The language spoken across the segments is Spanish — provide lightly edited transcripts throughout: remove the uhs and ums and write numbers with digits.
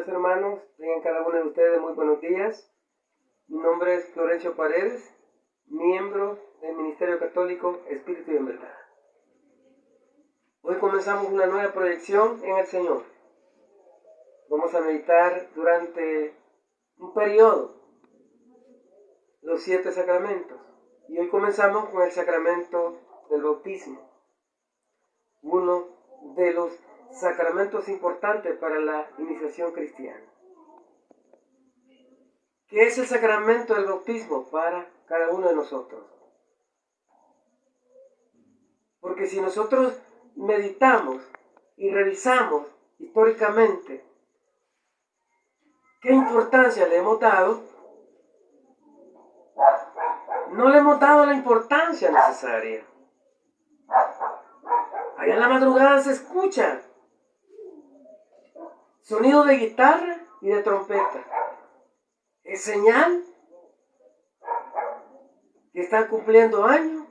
Amados hermanos, tengan cada uno de ustedes muy buenos días. Mi nombre es Florencio Paredes, miembro del Ministerio Católico Espíritu y en Verdad. Hoy comenzamos una nueva proyección en el Señor. Vamos a meditar durante un periodo los 7 sacramentos. Y hoy comenzamos con el sacramento del bautismo, uno de los sacramentos importantes para la iniciación cristiana. ¿Qué es el sacramento del bautismo para cada uno de nosotros? Porque si nosotros meditamos y revisamos históricamente qué importancia le hemos dado, no le hemos dado la importancia necesaria. Allá en la madrugada se escucha sonido de guitarra y de trompeta. Es señal que está cumpliendo años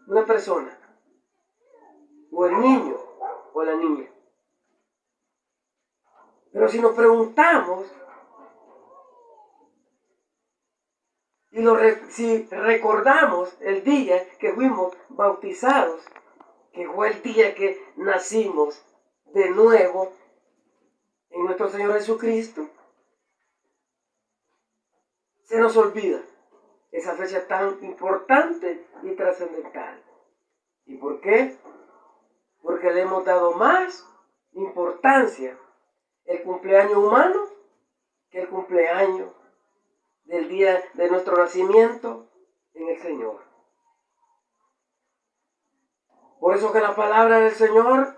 una persona, o el niño, o la niña. Pero si nos preguntamos, si recordamos el día que fuimos bautizados, que fue el día que nacimos de nuevo en nuestro Señor Jesucristo, se nos olvida esa fecha tan importante y trascendental. ¿Y por qué? Porque le hemos dado más importancia el cumpleaños humano que el cumpleaños del día de nuestro nacimiento en el Señor. Por eso que la palabra del Señor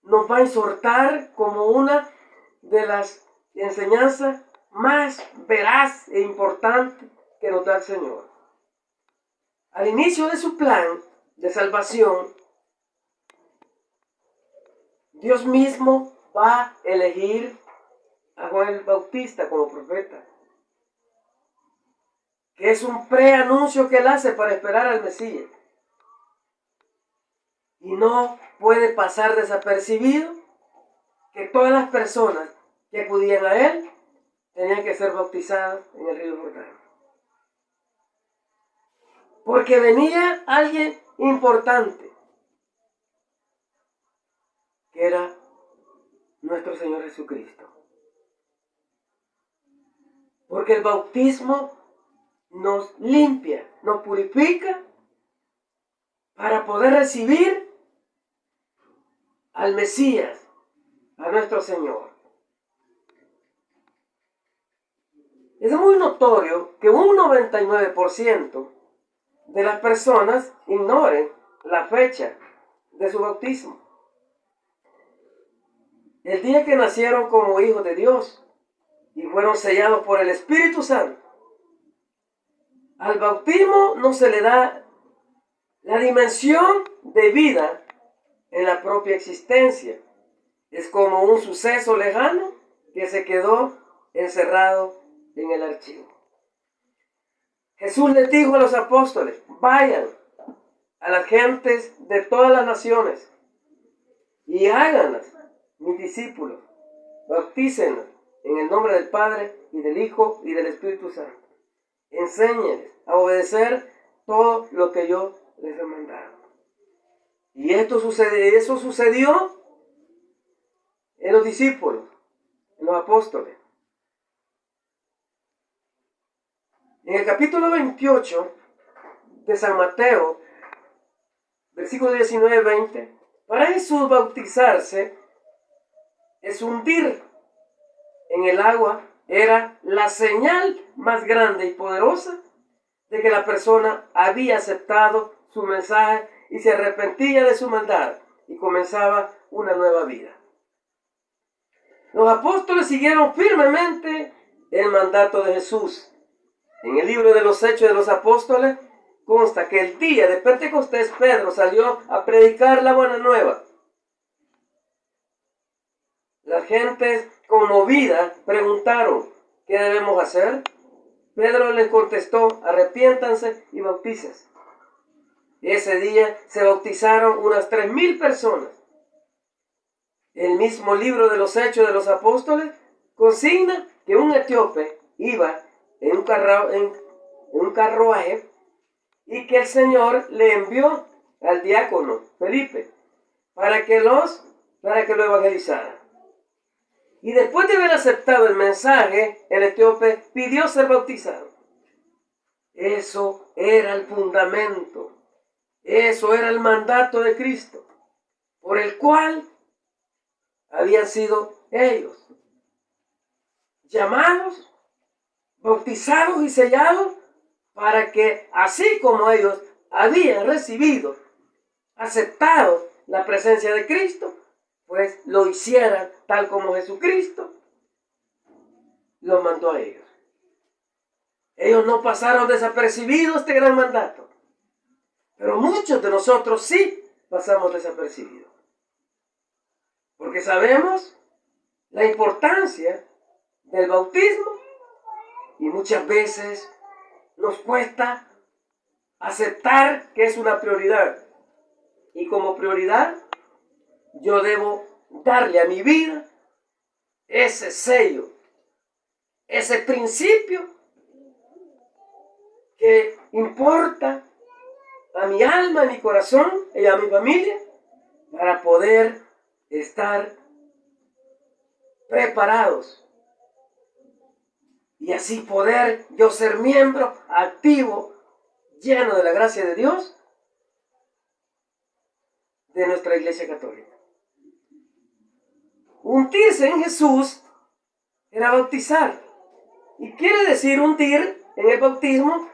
nos va a exhortar como una de las enseñanzas más veraz e importante que nos da el Señor. Al inicio de su plan de salvación, Dios mismo va a elegir a Juan el Bautista como profeta, que es un preanuncio que él hace para esperar al Mesías. Y no puede pasar desapercibido que todas las personas que acudían a él tenían que ser bautizadas en el río Jordán. Porque venía alguien importante, que era nuestro Señor Jesucristo. Porque el bautismo nos limpia, nos purifica para poder recibir al Mesías, a nuestro Señor. Es muy notorio que un 99% de las personas ignoren la fecha de su bautismo. El día que nacieron como hijos de Dios y fueron sellados por el Espíritu Santo. Al bautismo no se le da la dimensión de vida en la propia existencia. Es como un suceso lejano que se quedó encerrado en el archivo. Jesús les dijo a los apóstoles: vayan a las gentes de todas las naciones y háganlas mis discípulos, bautícenlos en el nombre del Padre y del Hijo y del Espíritu Santo. Enséñenles a obedecer todo lo que yo les he mandado. Y eso sucedió en los discípulos, en los apóstoles. En el capítulo 28 de San Mateo, versículos 19-20, para Jesús bautizarse es hundir en el agua, era la señal más grande y poderosa de que la persona había aceptado su mensaje y se arrepentía de su maldad y comenzaba una nueva vida. Los apóstoles siguieron firmemente el mandato de Jesús. En el libro de los Hechos de los Apóstoles consta que el día de Pentecostés Pedro salió a predicar la buena nueva. Las gentes conmovidas preguntaron: ¿qué debemos hacer? Pedro les contestó: arrepiéntanse y bautícense. Ese día se bautizaron unas 3,000 personas. El mismo libro de los Hechos de los Apóstoles consigna que un etíope iba en un carruaje y que el Señor le envió al diácono Felipe para que lo evangelizara. Y después de haber aceptado el mensaje, el etíope pidió ser bautizado. Eso era el fundamento, eso era el mandato de Cristo, por el cual habían sido ellos llamados, bautizados y sellados, para que así como ellos habían recibido, aceptado la presencia de Cristo, pues lo hicieran tal como Jesucristo los mandó a ellos. Ellos no pasaron desapercibidos este gran mandato, pero muchos de nosotros sí pasamos desapercibidos, porque sabemos la importancia del bautismo y muchas veces nos cuesta aceptar que es una prioridad. Y como prioridad, yo debo darle a mi vida ese sello, ese principio que importa a mi alma, a mi corazón y a mi familia para poder estar preparados y así poder yo ser miembro activo, lleno de la gracia de Dios, de nuestra Iglesia Católica. Hundirse en Jesús era bautizar. Y quiere decir hundir en el bautismo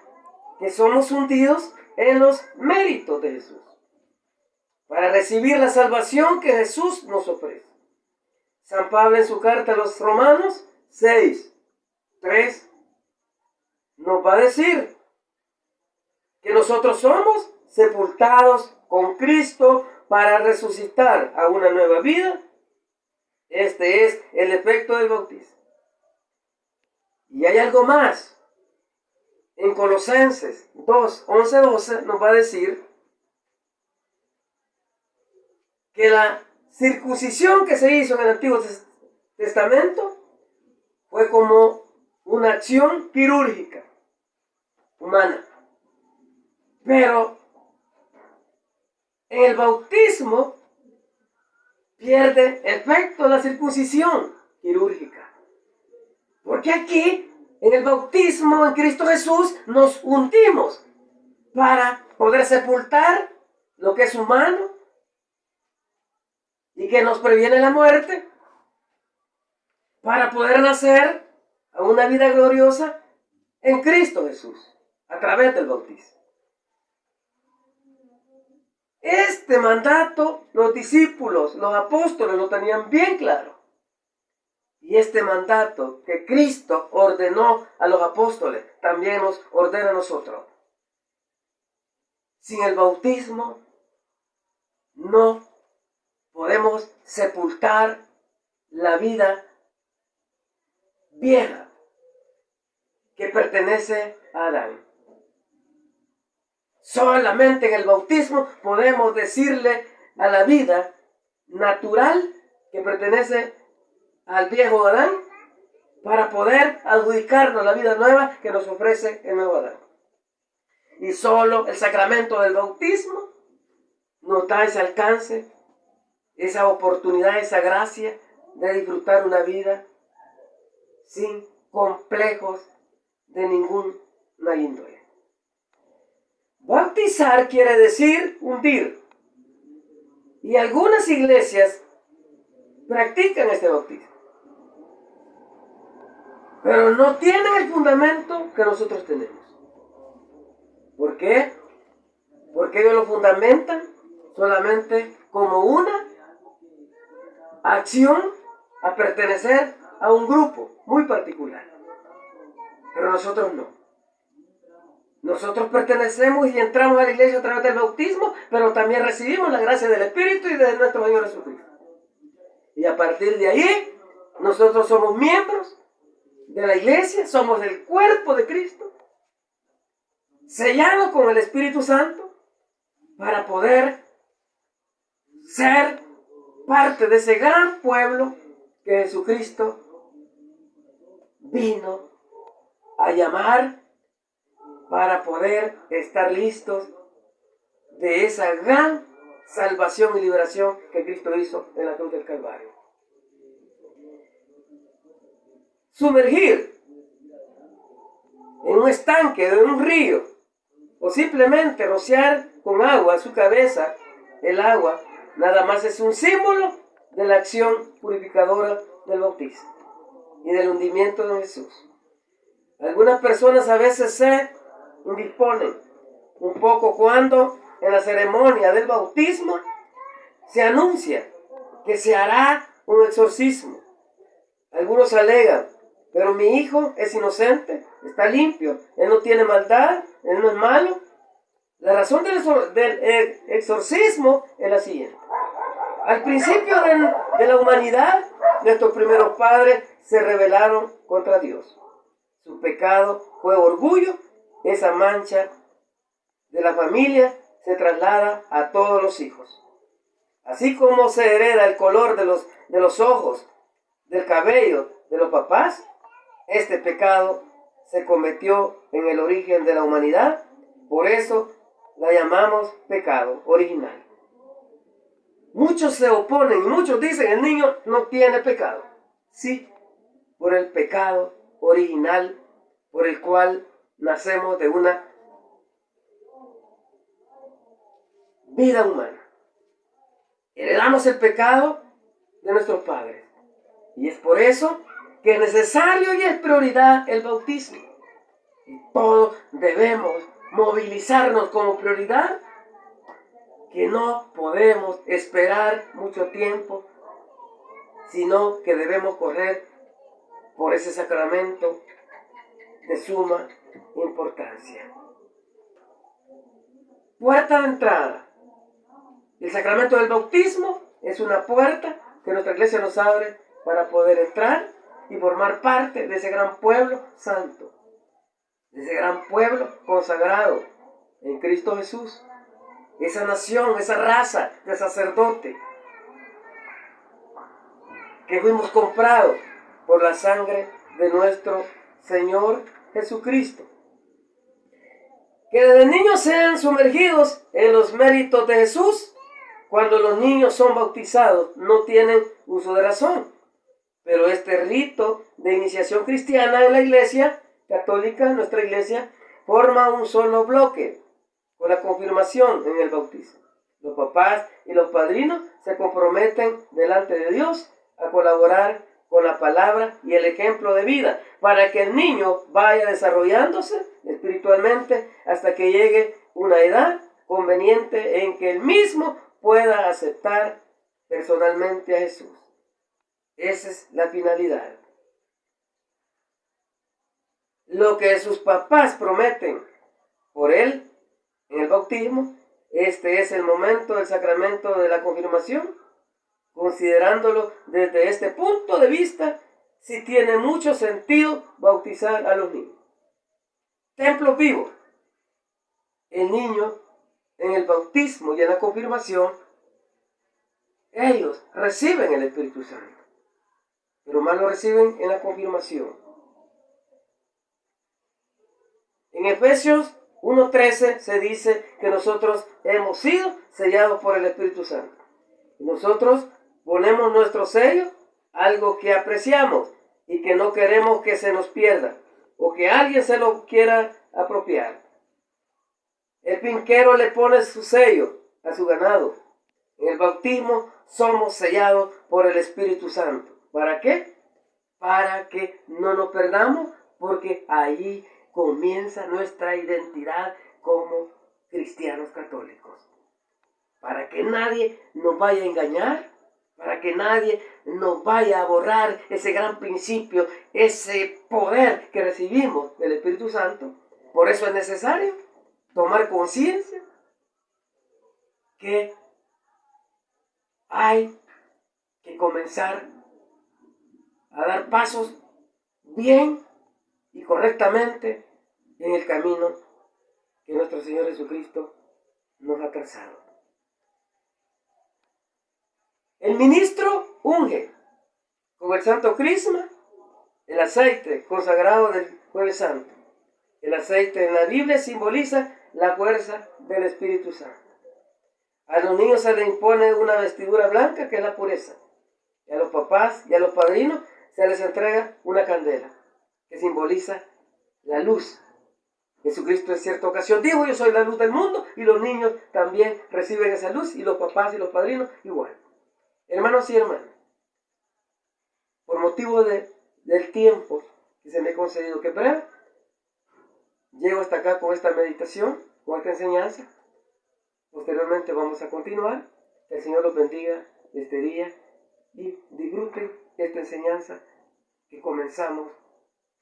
que somos hundidos en los méritos de Jesús, para recibir la salvación que Jesús nos ofrece. San Pablo en su carta a los Romanos 6:3 nos va a decir que nosotros somos sepultados con Cristo para resucitar a una nueva vida. Este es el efecto del bautismo. Y hay algo más. En Colosenses 2:11-12 nos va a decir que la circuncisión que se hizo en el Antiguo Testamento fue como una acción quirúrgica humana. Pero en el bautismo pierde efecto la circuncisión quirúrgica. Porque aquí, en el bautismo en Cristo Jesús, nos hundimos para poder sepultar lo que es humano y que nos previene la muerte, para poder nacer a una vida gloriosa en Cristo Jesús, a través del bautismo. Este mandato los discípulos, los apóstoles lo tenían bien claro. Y este mandato que Cristo ordenó a los apóstoles, también nos ordena a nosotros. Sin el bautismo no podemos sepultar la vida vieja que pertenece a Adán. Solamente en el bautismo podemos decirle a la vida natural que pertenece al viejo Adán, para poder adjudicarnos la vida nueva que nos ofrece el nuevo Adán. Y solo el sacramento del bautismo nos da ese alcance, esa oportunidad, esa gracia de disfrutar una vida sin complejos de ninguna índole. Bautizar quiere decir hundir. Y algunas iglesias practican este bautismo, pero no tienen el fundamento que nosotros tenemos. ¿Por qué? Porque ellos lo fundamentan solamente como una acción a pertenecer a un grupo muy particular. Pero nosotros no. Nosotros pertenecemos y entramos a la iglesia a través del bautismo, pero también recibimos la gracia del Espíritu y de nuestro Señor Jesucristo. Y a partir de ahí, nosotros somos miembros de la iglesia, somos el cuerpo de Cristo, sellados con el Espíritu Santo, para poder ser parte de ese gran pueblo que Jesucristo vino a llamar para poder estar listos de esa gran salvación y liberación que Cristo hizo en la cruz del Calvario. Sumergir en un estanque, en un río, o simplemente rociar con agua su cabeza, el agua nada más es un símbolo de la acción purificadora del bautismo y del hundimiento de Jesús. Algunas personas a veces se indisponen un poco cuando en la ceremonia del bautismo se anuncia que se hará un exorcismo. Algunos alegan, pero mi hijo es inocente, está limpio, él no tiene maldad, él no es malo. La razón del exorcismo es la siguiente. Al principio de la humanidad, nuestros primeros padres se rebelaron contra Dios. Su pecado fue orgullo. Esa mancha de la familia se traslada a todos los hijos. Así como se hereda el color de los ojos, del cabello de los papás, este pecado se cometió en el origen de la humanidad. Por eso la llamamos pecado original. Muchos se oponen y muchos dicen el niño no tiene pecado. Sí, por el pecado original por el cual nacemos de una vida humana. Heredamos el pecado de nuestros padres. Y es por eso que es necesario y es prioridad el bautismo. Y todos debemos movilizarnos como prioridad, que no podemos esperar mucho tiempo, sino que debemos correr por ese sacramento de suma importancia. Puerta de entrada. El sacramento del bautismo es una puerta que nuestra iglesia nos abre para poder entrar y formar parte de ese gran pueblo santo, de ese gran pueblo consagrado en Cristo Jesús, esa nación, esa raza de sacerdote que fuimos comprados por la sangre de nuestro Señor Jesucristo. Que desde niños sean sumergidos en los méritos de Jesús. Cuando los niños son bautizados no tienen uso de razón, pero este rito de iniciación cristiana en la iglesia católica, nuestra iglesia, forma un solo bloque con la confirmación en el bautismo. Los papás y los padrinos se comprometen delante de Dios a colaborar con la palabra y el ejemplo de vida para que el niño vaya desarrollándose espiritualmente hasta que llegue una edad conveniente en que él mismo pueda aceptar personalmente a Jesús. Esa es la finalidad. Lo que sus papás prometen por él en el bautismo, este es el momento del sacramento de la confirmación, considerándolo desde este punto de vista, si tiene mucho sentido bautizar a los niños. Templo vivo. El niño en el bautismo y en la confirmación, ellos reciben el Espíritu Santo, pero más lo reciben en la confirmación. En Efesios 1:13 se dice que nosotros hemos sido sellados por el Espíritu Santo. Nosotros ponemos nuestro sello, algo que apreciamos y que no queremos que se nos pierda o que alguien se lo quiera apropiar. El finquero le pone su sello a su ganado. En el bautismo somos sellados por el Espíritu Santo. ¿Para qué? Para que no nos perdamos, porque ahí comienza nuestra identidad como cristianos católicos. Para que nadie nos vaya a engañar, para que nadie nos vaya a borrar ese gran principio, ese poder que recibimos del Espíritu Santo. Por eso es necesario tomar conciencia que hay que comenzar a dar pasos bien y correctamente en el camino que nuestro Señor Jesucristo nos ha trazado. El ministro unge con el Santo Crisma el aceite consagrado del Jueves Santo. El aceite en la Biblia simboliza la fuerza del Espíritu Santo. A los niños se les impone una vestidura blanca, que es la pureza. Y a los papás y a los padrinos se les entrega una candela, que simboliza la luz. Jesucristo en cierta ocasión dijo: yo soy la luz del mundo, y los niños también reciben esa luz, y los papás y los padrinos igual. Hermanos y hermanas, por motivo del tiempo que se me ha concedido, que breve, llego hasta acá con esta meditación, con esta enseñanza. Posteriormente vamos a continuar. Que el Señor los bendiga este día y disfruten esta enseñanza, que comenzamos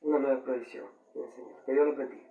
una nueva provisión del Señor. Que Dios los bendiga.